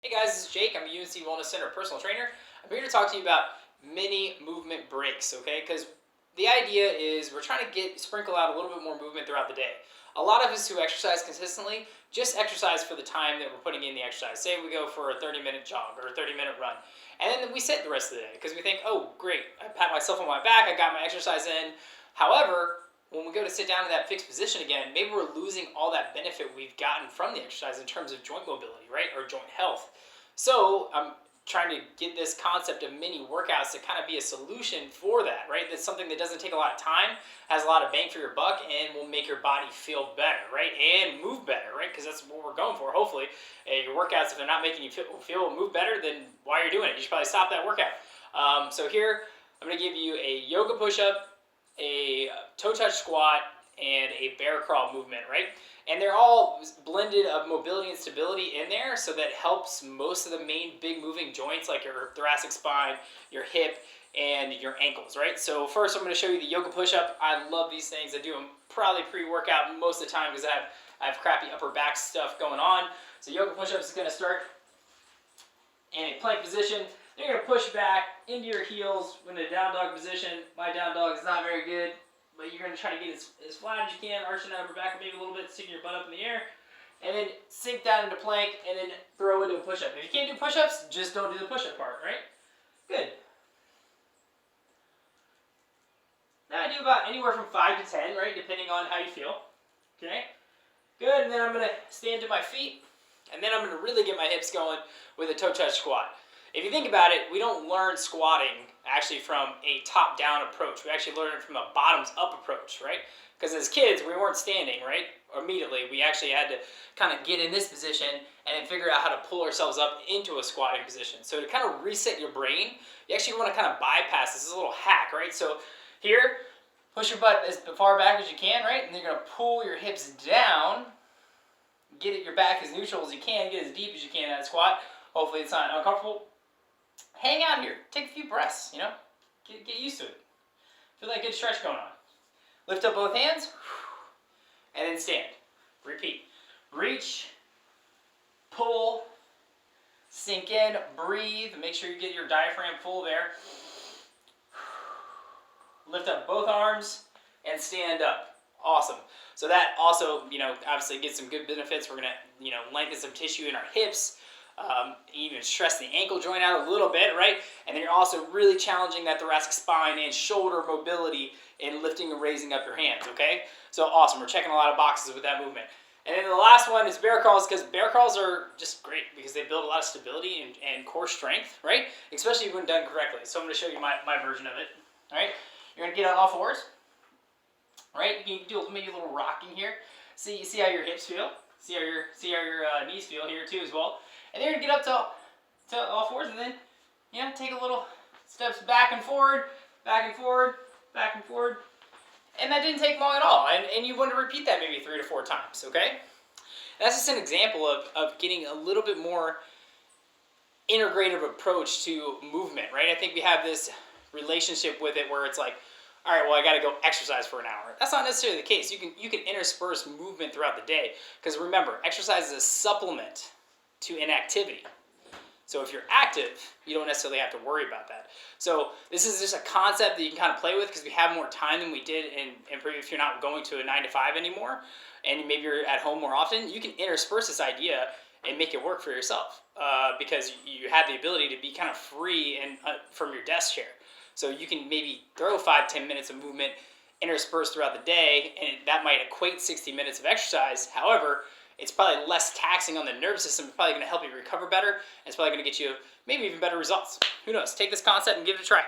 Hey guys, this is Jake. I'm a UNC Wellness Center personal trainer. I'm here to talk to you about mini movement breaks, okay? Because the idea is we're trying to sprinkle out a little bit more movement throughout the day. A lot of us who exercise consistently just exercise for the time that we're putting in the exercise. Say we go for a 30-minute jog or a 30-minute run, and then we sit the rest of the day because we think, oh, great, I pat myself on my back, I got my exercise in. However, when we go to sit down in that fixed position again, maybe we're losing all that benefit we've gotten from the exercise in terms of joint mobility, right, or joint health. So I'm trying to get this concept of mini workouts to kind of be a solution for that, right? That's something that doesn't take a lot of time, has a lot of bang for your buck, and will make your body feel better, right? And move better, right? Because that's what we're going for, hopefully. Your workouts, if they're not making you feel move better, then why are you doing it? You should probably stop that workout. So here, I'm going to give you a yoga push-up, a toe touch squat, and a bear crawl movement, right? And they're all blended of mobility and stability in there, so that helps most of the main big moving joints like your thoracic spine, your hip, and your ankles, right? So first I'm going to show you the yoga push-up. I love these things. I do them probably pre-workout most of the time because I have crappy upper back stuff going on. So yoga push-up is going to start in a plank position. You're going to push back into your heels in a down dog position. My down dog is not very good, but you're going to try to get as flat as you can, arching that upper back maybe a little bit, sticking your butt up in the air, and then sink down into plank, and then throw into a push-up. If you can't do push-ups, just don't do the push-up part, right? Good. Now I do about anywhere from 5 to 10, right, depending on how you feel. Okay? Good, and then I'm going to stand to my feet, and then I'm going to really get my hips going with a toe touch squat. If you think about it, we don't learn squatting actually from a top-down approach. We actually learn it from a bottoms-up approach, right? Because as kids, we weren't standing, right? Immediately, we actually had to kind of get in this position and then figure out how to pull ourselves up into a squatting position. So to kind of reset your brain, you actually want to kind of bypass this. This is a little hack, right? So here, push your butt as far back as you can, right? And you're going to pull your hips down, get your back as neutral as you can, get as deep as you can in that squat. Hopefully it's not uncomfortable. Hang out here. Take a few breaths, Get used to it. Feel that good stretch going on. Lift up both hands, and then stand. Repeat. Reach, pull, sink in, breathe. Make sure you get your diaphragm full there. Lift up both arms, and stand up. Awesome. So that also, obviously gets some good benefits. We're going to, lengthen some tissue in our hips. Even stress the ankle joint out a little bit, right? And then you're also really challenging that thoracic spine and shoulder mobility in lifting and raising up your hands, okay? So awesome, we're checking a lot of boxes with that movement. And then the last one is bear crawls, because bear crawls are just great because they build a lot of stability and core strength, right? Especially when done correctly. So I'm going to show you my version of it, all right? You're going to get on all fours, right? You can do maybe a little rocking here. See how your hips feel. See how your knees feel here too as well. And then you're going to get up to all fours, and then, take a little steps back and forward, back and forward, back and forward. And that didn't take long at all. And you want to repeat that maybe 3 to 4 times, okay? And that's just an example of getting a little bit more integrative approach to movement, right? I think we have this relationship with it where it's like, all right, well, I got to go exercise for an hour. That's not necessarily the case. You can intersperse movement throughout the day, because remember, exercise is a supplement to inactivity. So if you're active, you don't necessarily have to worry about that. So this is just a concept that you can kind of play with because we have more time than we did if you're not going to a 9 to 5 anymore, and maybe you're at home more often, you can intersperse this idea and make it work for yourself because you have the ability to be kind of free and from your desk chair. So you can maybe throw 5-10 minutes of movement interspersed throughout the day, and that might equate 60 minutes of exercise. However, it's probably less taxing on the nervous system. It's probably going to help you recover better, and it's probably going to get you maybe even better results. Who knows? Take this concept and give it a try.